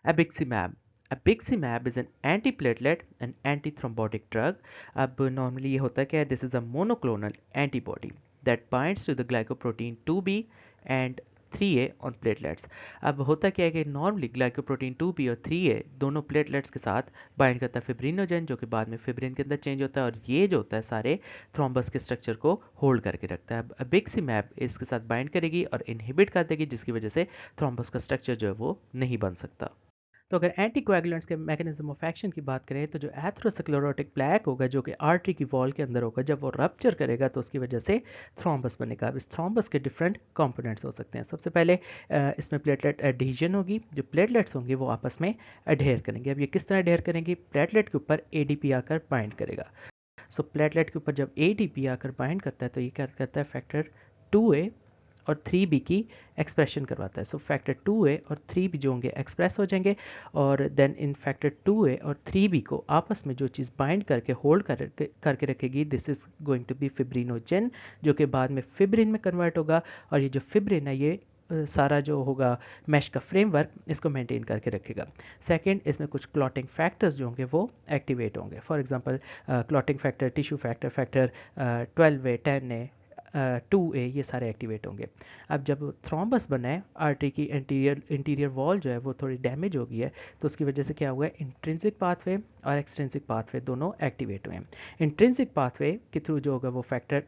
Abiximab. Abiximab is an antiplatelet and antithrombotic drug. अब normally ये होता क्या है, this is a monoclonal antibody that binds to the glycoprotein 2b and 3a on platelets. अब होता क्या है कि नॉर्मली ग्लाइकोप्रोटीन 2b और 3a दोनों प्लेटलेट्स के साथ बाइंड करता है फिब्रिनोजन, जो कि बाद में फिब्रिन के अंदर चेंज होता है, और ये जो होता है सारे थ्रोम्बस के स्ट्रक्चर को होल्ड करके रखता है. अब अबिक्सिमैब इसके साथ बाइंड करेगी और इनहिबिट कर देगी, जिसकी वजह से थ्रोम्बस का स्ट्रक्चर जो है वो नहीं बन सकता. तो अगर एंटीकोएगुलेंट्स के मैकेनिज्म ऑफ एक्शन की बात करें तो जो एथेरोस्क्लेरोटिक प्लैक होगा जो कि आर्टरी की वॉल के अंदर होगा, जब वो रप्चर करेगा तो उसकी वजह से थ्रोम्बस बनेगा. अब इस थ्रोम्बस के डिफरेंट कंपोनेंट्स हो सकते हैं. सबसे पहले इसमें प्लेटलेट एडहीजन होगी. जो प्लेटलेट्स होंगे वो आपस में अडेयर करेंगे. अब ये किस तरह अडेयर करेंगे? प्लेटलेट के ऊपर एडीपी आकर बाइंड करेगा. सो प्लेटलेट के ऊपर जब एडीपी आकर बाइंड करता है तो ये क्या करता है, फैक्टर 2a और 3b की एक्सप्रेशन करवाता है. सो फैक्टर 2a और 3b जो होंगे एक्सप्रेस हो जाएंगे, और देन इन फैक्टर 2a और 3b को आपस में जो चीज़ बाइंड करके होल्ड करके रखेगी, this is going to be fibrinogen, जो कि बाद में फिब्रिन में कन्वर्ट होगा. और ये जो फिब्रिन है ये सारा जो होगा मैश का फ्रेमवर्क इसको मेंटेन करके रखेगा. सेकंड, इसमें कुछ क्लॉटिंग फैक्टर्स जो होंगे वो एक्टिवेट होंगे. For example clotting factor, tissue factor, factor 12A, 10A, 2A, ये सारे एक्टिवेट होंगे. अब जब थ्रोम्बस बना है, आर्टरी की इंटीरियर वॉल जो है वो थोड़ी डैमेज हो गई है, तो उसकी वजह से क्या हुआ है, इंट्रिंसिक पाथवे और एक्सट्रिंसिक पाथवे दोनों एक्टिवेट हुए हैं. इंट्रिंसिक पाथवे के थ्रू जो होगा वो फैक्टर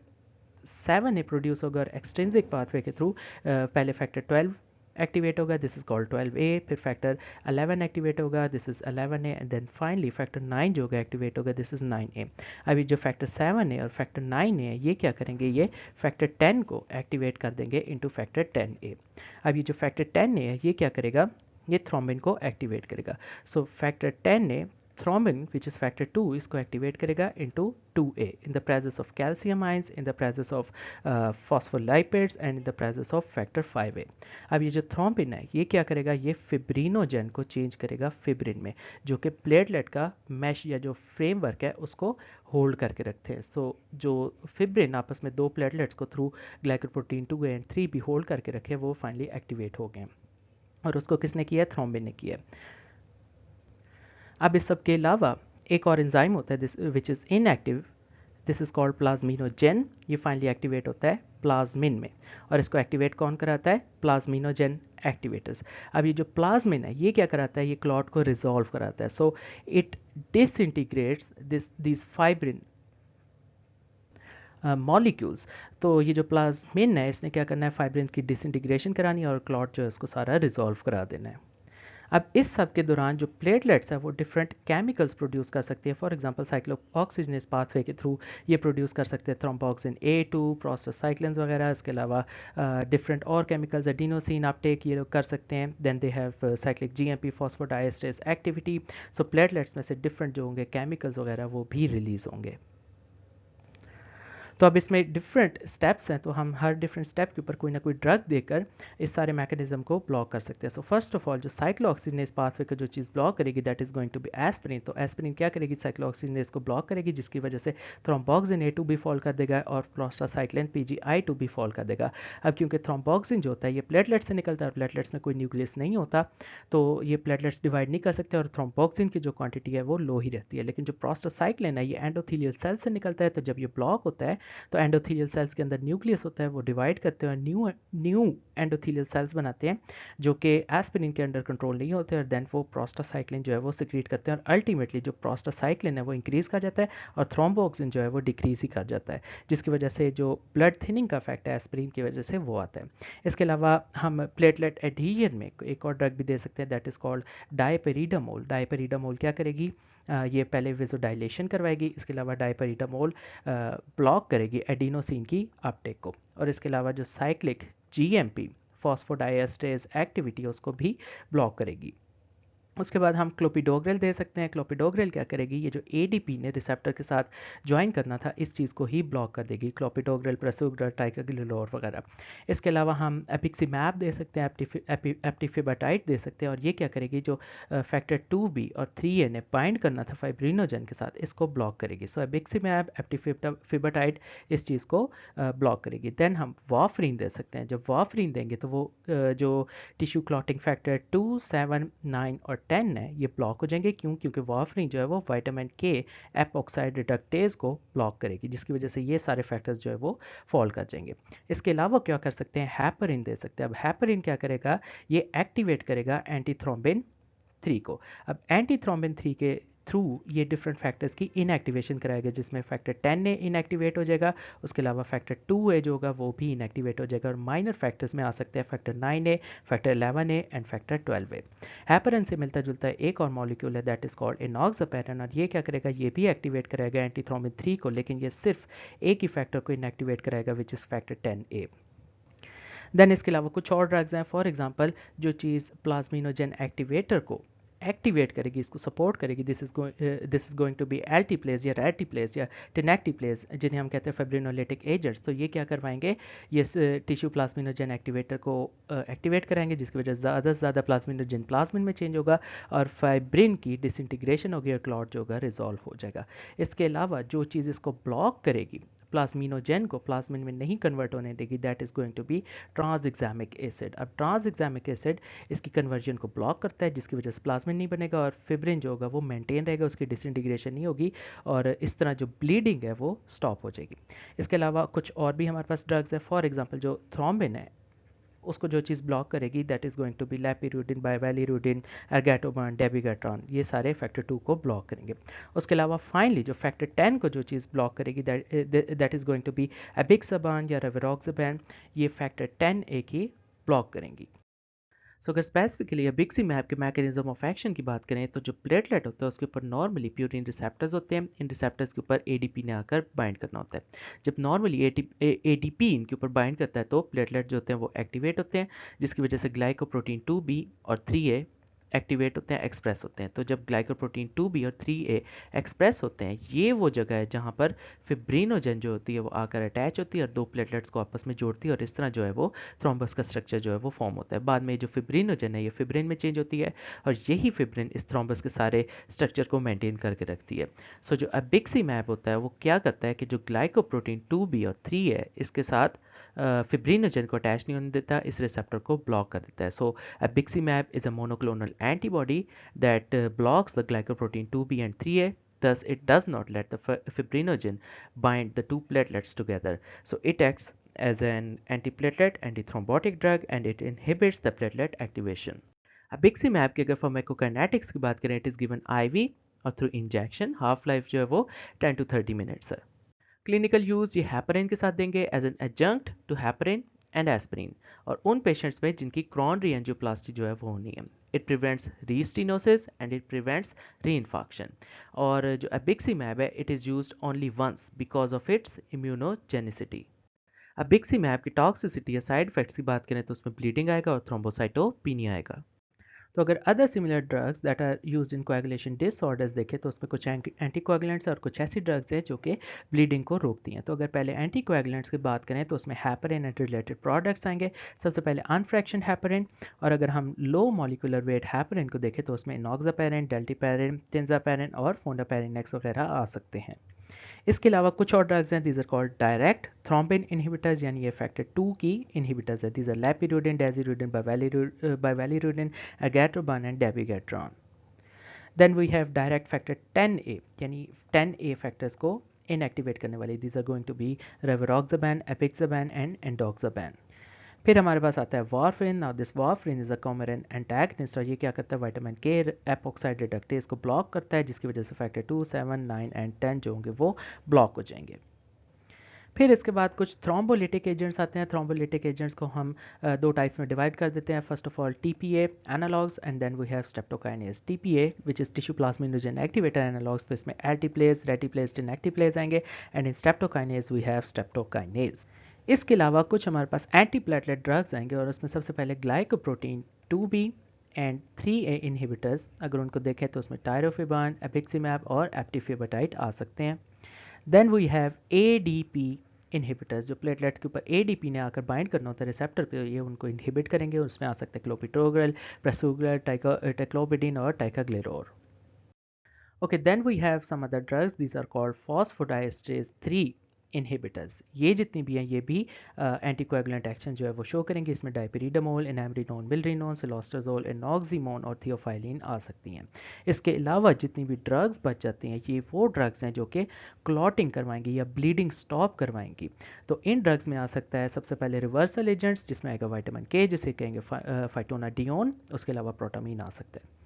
7A प्रोड्यूस होगा, और एक्सट्रिंसिक पाथवे के थ्रू पहले फैक्टर 12 एक्टिवेट होगा, दिस इज कॉल्ड 12A. फिर फैक्टर 11 एक्टिवेट होगा, this is 11A. And then finally factor 9 जो होगा एक्टिवेट होगा, दिस इज 9A. अभी जो फैक्टर 7A और फैक्टर 9A है ये क्या करेंगे, ये फैक्टर 10 को एक्टिवेट कर देंगे इनटू फैक्टर 10A. अब ये जो फैक्टर 10A है ये क्या करेगा, ये थ्रोम्बिन को एक्टिवेट करेगा. सो factor 10A thrombin, which is factor 2, इसको एक्टिवेट करेगा into 2A in the presence of calcium ions, in the presence of phospholipids and in the presence of factor 5A. अब ये जो थ्रोम्बिन है ये क्या करेगा, ये फिब्रिनोजन को चेंज करेगा फिब्रिन में, जो कि प्लेटलेट का मैश या जो फ्रेमवर्क है उसको होल्ड करके रखते हैं. सो जो फिब्रिन आपस में दो प्लेटलेट्स को through glycoprotein 2A and 3B hold करके रखे, वो फाइनली एक्टिवेट हो गए. और उसको किसने किया है, थ्रोम्बिन ने किया है. अब इस सब के अलावा एक और एंजाइम होता है which is inactive, this is called plasminogen. ये फाइनली एक्टिवेट होता है प्लाज्मिन में, और इसको एक्टिवेट कौन कराता है, प्लाज्मिनोजेन एक्टिवेटर्स. अब ये जो प्लाज्मिन है ये क्या कराता है, ये क्लॉट को रिजॉल्व कराता है. So it डिसइंटीग्रेट्स this fibrin molecules. तो ये जो प्लाज्मिन है इसने क्या करना है, फाइब्रिन की डिसइंटीग्रेशन करानी है और क्लॉट जो है इसको सारा रिजॉल्व करा देना है. अब इस सब के दौरान जो प्लेटलेट्स है वो डिफरेंट केमिकल्स प्रोड्यूस कर सकती है. फॉर एग्जांपल साइक्लोऑक्सीजनेस पाथवे के थ्रू ये प्रोड्यूस कर सकते हैं थ्रोम्बोक्सिन A2, प्रोस्टासाइक्लिन्स वगैरह. इसके अलावा डिफरेंट और केमिकल्स, एडिनोसिन अपटेक ये लोग कर सकते हैं. Then they have cyclic GMP phosphodiesterase activity. So platelets में से डिफरेंट जो होंगे केमिकल्स वगैरह वो भी रिलीज होंगे. तो अब इसमें डिफरेंट स्टेप्स हैं, तो हम हर डिफरेंट स्टेप के ऊपर कोई ना कोई ड्रग देकर इस सारे मैकेनिज्म को ब्लॉक कर सकते हैं. सो फर्स्ट ऑफ ऑल जो साइक्लोऑक्सीजनेस पाथवे को जो चीज़ ब्लॉक करेगी that is going to be aspirin. तो एस्पिरिन क्या करेगी, साइक्लोऑक्सीजनेस को ब्लॉक करेगी, जिसकी वजह से थ्रोम्बोक्सिन A2 भी फॉल कर देगा और प्रोस्टासाइक्लिन PGI2 भी फॉल कर देगा. अब क्योंकि थ्रोम्बोक्सिन जो होता है ये प्लेटलेट से निकलता है और प्लेटलेट्स में कोई न्यूक्लियस नहीं होता, तो ये प्लेटलेट्स डिवाइड नहीं कर सकते और थ्रोम्बोक्सिन की जो क्वांटिटी है वो लो ही रहती है. लेकिन जो प्रोस्टासाइक्लिन है ये एंडोथेलियल सेल से निकलता है, तो जब ये ब्लॉक होता है तो एंडोथेलियल सेल्स के अंदर न्यूक्लियस होता है, वो डिवाइड करते हैं और न्यू एंडोथेलियल सेल्स बनाते हैं जो कि एस्पिरिन के अंडर कंट्रोल नहीं होते, और देन वो प्रोस्टासाइक्लिन जो है वो सिक्रीट करते हैं, और अल्टीमेटली जो प्रोस्टासाइक्लिन है वो इंक्रीज कर जाता है और थ्रोम्बोक्सिन जो है वो डिक्रीज ही कर जाता है, जिसकी वजह से जो ब्लड थिनिंग का इफेक्ट है एस्पिरिन की वजह से वो आता है. इसके अलावा हम प्लेटलेट एडहीजन में एक और ड्रग भी दे सकते हैं, दैट इज कॉल्ड डायपेरिडामोल. डायपेरिडामोल क्या करेगी, ये पहले वेजोडाइलेशन करवाएगी. इसके अलावा डायपेरिडामोल ब्लॉक करेगी एडिनोसिन की अपटेक को, और इसके अलावा जो साइक्लिक GMP फॉस्फोडाइएस्टेरेस एक्टिविटी है उसको भी ब्लॉक करेगी. उसके बाद हम क्लोपिडोग्रेल दे सकते हैं। क्लोपिडोग्रेल क्या करेगी, ये जो एडीपी ने रिसेप्टर के साथ ज्वाइन करना था इस चीज़ को ही ब्लॉक कर देगी, क्लोपिडोग्रेल, प्रसोग्रेल, ट्राइकाग्लिलोर वगैरह। इसके अलावा हम एपिक्सीमैब दे सकते हैं, एप्टीफिबाटाइड दे सकते हैं, और ये क्या करेगी, जो फैक्टर 2b और 3a ने बाइंड करना था फाइब्रिनोजन के साथ, इसको ब्लॉक करेगी। सो एपिक्सीमैब, एप्टीफिबाटाइड इस चीज़ को ब्लॉक करेगी। देन हम वाफरीन दे सकते हैं। जब वाफरीन देंगे तो वो जो टिश्यू क्लॉटिंग फैक्टर 2, 7, 9 और 10 है ये ब्लॉक हो जाएंगे। क्यों? क्योंकि वाफरीन जो है वो विटामिन के एपॉक्साइड रिडक्टेज को ब्लॉक करेगी, जिसकी वजह से ये सारे फैक्टर्स जो है वो फॉल कर जाएंगे। इसके अलावा क्या कर सकते हैं, हैपरिन दे सकते हैं। अब हैपरिन क्या करेगा, ये एक्टिवेट करेगा एंटीथ्रोम्बिन 3 को। अब एंटीथ्रोम्बिन 3 के थ्रू ये डिफरेंट फैक्टर्स की इनएक्टिवेशन कराएगा, जिसमें फैक्टर 10 ए इनएक्टिवेट हो जाएगा, उसके अलावा फैक्टर 2 ए जो होगा वो भी इनएक्टिवेट हो जाएगा, और माइनर फैक्टर्स में आ सकते हैं factor 9 A, factor 11 A and factor 12 A. Heparin से मिलता जुलता एक और मॉलिक्यूल है दैट इज कॉल्ड एनॉक्सापैरिन, और ये क्या करेगा, ये भी एक्टिवेट कराएगा एंटीथ्रोम्बिन 3 को, लेकिन ये सिर्फ एक ही फैक्टर को इनएक्टिवेट कराएगा which is factor 10 a. Then इसके अलावा कुछ और ड्रग्स हैं, फॉर एग्जांपल जो चीज़ प्लाज्मिनोजन एक्टिवेटर को एक्टिवेट करेगी, इसको सपोर्ट करेगी, this is going to be alteplase या रेटिप्लेज या टेनेक्टिप्लेज, जिन्हें हम कहते हैं फाइब्रिनोलिटिक एजेंट्स। तो ये क्या करवाएंगे, ये टिश्यू प्लाज्मिनोजन एक्टिवेटर को एक्टिवेट कराएंगे, जिसकी वजह से ज़्यादा से ज़्यादा प्लाज्मिनोजन प्लाज्मिन में चेंज होगा और फाइब्रिन की डिसइंटीग्रेशन होगी और क्लॉट जो होगा रिजॉल्व हो जाएगा। इसके अलावा जो चीज़ इसको ब्लॉक करेगी, प्लाज्मिनोजन को प्लाज्मिन में नहीं कन्वर्ट होने देगी, that is going to be tranexamic acid. अब ट्रांसएग्जामिक एसिड इसकी कन्वर्जन को ब्लॉक करता है, जिसकी वजह से प्लाज्मिन नहीं बनेगा और फिब्रिन जो होगा वो मेंटेन रहेगा, उसकी डिसइंटीग्रेशन नहीं होगी, और इस तरह जो ब्लीडिंग है वो स्टॉप हो जाएगी। इसके अलावा कुछ और भी हमारे पास ड्रग्स है, फॉर एग्जाम्पल जो थ्रोम्बिन है उसको जो चीज़ ब्लॉक करेगी that is going to be lepirudin, bivalirudin, argatroban, dabigatran, ये सारे फैक्टर 2 को ब्लॉक करेंगे। उसके अलावा फाइनली जो फैक्टर 10 को जो चीज़ ब्लॉक करेगी that is going to be apixaban या रेवेरोक्साबान, ये फैक्टर 10A की ब्लॉक करेंगी। सो अगर स्पेसिफिकली या बिक्सीमैब के मैकेनिज्म ऑफ एक्शन की बात करें तो जो प्लेटलेट होता है उसके ऊपर नॉर्मली प्यूरिन रिसेप्टर्स होते हैं, इन रिसेप्टर्स के ऊपर एडीपी ने आकर बाइंड करना होता है। जब नॉर्मली एडीपी इनके ऊपर बाइंड करता है तो प्लेटलेट जो होते हैं वो एक्टिवेट होते हैं, जिसकी वजह से ग्लाइकोप्रोटीन 2b और 3a एक्टिवेट होते हैं, एक्सप्रेस होते हैं। तो जब ग्लाइकोप्रोटीन 2b और 3a एक्सप्रेस होते हैं, ये वो जगह है जहाँ पर फिब्रिनोजन जो होती है वो आकर अटैच होती है और दो प्लेटलेट्स को आपस में जोड़ती है, और इस तरह जो है वो थ्रोम्बस का स्ट्रक्चर जो है वो फॉर्म होता है। बाद में जो फिब्रिनोजन है ये फिब्रिन में चेंज होती है, और यही फिब्रिन इस थ्रोम्बस के सारे स्ट्रक्चर को मेंटेन करके रखती है। सो जो एबिक्सीमैब होता है वो क्या करता है कि जो ग्लाइकोप्रोटीन 2b और 3 है इसके साथ फिब्रिनोजन को अटैच नहीं होने देता, इस रिसेप्टर को ब्लॉक कर देता है। So abciximab is a monoclonal antibody that blocks the glycoprotein 2b and 3a. Thus, it does not let the fibrinogen bind the two platelets together. So, it acts as an antiplatelet, antithrombotic drug, and it inhibits the platelet activation. Abiximab की अगर pharmacokinetics की बात करें, it is given IV और through injection. half life जो है वो 10 to 30 minutes है। क्लिनिकल यूज़ ये हैपरिन के साथ देंगे as an adjunct to heparin and aspirin, और उन पेशेंट्स में जिनकी क्रॉनरी एंजियोप्लास्टी जो है वो होनी है। It prevents restenosis and it prevents reinfarction. और जो एबिक्सीमैब है it is used only once because of its immunogenicity. Abciximab की टॉक्सिसिटी या साइड इफेक्ट्स की बात करें तो उसमें ब्लीडिंग आएगा और थ्रोम्बोसाइटोपिनिया आएगा। तो अगर other similar drugs that are used in coagulation disorders देखें तो उसमें कुछ एंटीकोएगुलेंट्स और कुछ ऐसी ड्रग्स हैं जो कि ब्लीडिंग को रोकती हैं। तो अगर पहले एंटीकोएगुलेंट्स की बात करें तो उसमें हैपरिन एंड रिलेटेड प्रोडक्ट्स आएंगे। सबसे पहले अनफ्रैक्शन हैपरिन, और अगर हम लो मॉलिकुलर वेट हैपरिन को देखें तो उसमें नॉक्सापैरिन, डेल्टीपैरिन, टिंजापैरिन और फोंडापैरिन नेक्स वगैरह आ सकते हैं। इसके अलावा कुछ और ड्रग्स हैं, these are called direct thrombin inhibitors, यानी ये फैक्टर 2 की इनहिबिटर्स है। These are lepirudin, desirudin, bivalirudin, argatroban and dabigatran. Then we have direct factor 10A, यानी 10A फैक्टर्स को इनएक्टिवेट करने वाले, these are going to be rivaroxaban, apixaban and edoxaban. फिर हमारे पास आता है warfarin. Now this warfarin is a coumarin antagonist, और ये क्या करता है, विटामिन के एपॉक्साइड रिडक्टेज को ब्लॉक करता है, जिसकी वजह से फैक्टर 2, 7, 9 एंड 10 जो होंगे वो ब्लॉक हो जाएंगे। फिर इसके बाद कुछ थ्रोम्बोलिटिक एजेंट्स आते हैं। थ्रोम्बोलिटिक एजेंट्स को हम दो टाइप्स में डिवाइड कर देते हैं। First of all TPA analogues and then we have streptokinase. TPA which is tissue plasminogen activator analogues, तो इसमें एल्टीप्लेज, रेटिप्लेज, टिनएक्टिप्लेज आएंगे, and in streptokinase we have streptokinase. इसके अलावा कुछ हमारे पास एंटी प्लेटलेट ड्रग्स आएंगे, और उसमें सबसे पहले glycoprotein 2b and 3A inhibitors अगर उनको देखें तो उसमें टायरोफिबान, एपिक्सिमैब और एप्टिफेबटाइट आ सकते हैं। Then we have ADP inhibitors, जो प्लेटलेट्स के ऊपर ADP ने आकर बाइंड करना होता है रिसेप्टर पे, ये उनको इनहिबिट करेंगे। उसमें आ सकते हैं क्लोपिटोग्रल, प्रेसुग्रल, टेक्लोबिडिन और टाइकाग्लेरोर। Okay, then we have some other drugs. These are called phosphodiesterase 3 inhibitors. ये जितनी भी हैं ये भी एंटीकोएगुलेंट एक्शन जो है वो शो करेंगे। इसमें डाइपेरिडामोल, एनामरीनोन, मिलरिनोन, सिलोस्टाजोल, एनॉक्सिमोन और थियोफाइलिन आ सकती हैं। इसके अलावा जितनी भी ड्रग्स बच जाती हैं ये वो ड्रग्स हैं जो कि क्लॉटिंग करवाएंगी या ब्लीडिंग स्टॉप करवाएंगी। तो इन ड्रग्स में आ सकता है सबसे पहले रिवर्सल एजेंट्स, जिसमें आएगा विटामिन के, जिसे कहेंगे फाइटोनाडियोन। उसके अलावा प्रोटामीन आ सकता है।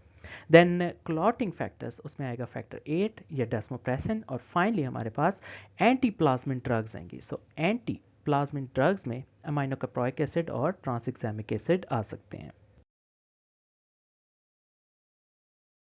देन क्लॉटिंग फैक्टर्स, उसमें आएगा फैक्टर 8 या डेस्मोप्रेसिन। और फाइनली हमारे पास एंटी प्लाज्मिन ड्रग्स आएंगी। सो एंटी प्लाज्मिन ड्रग्स में अमाइनो कैप्रोइक एसिड और ट्रांसएग्जामिक एसिड आ सकते हैं।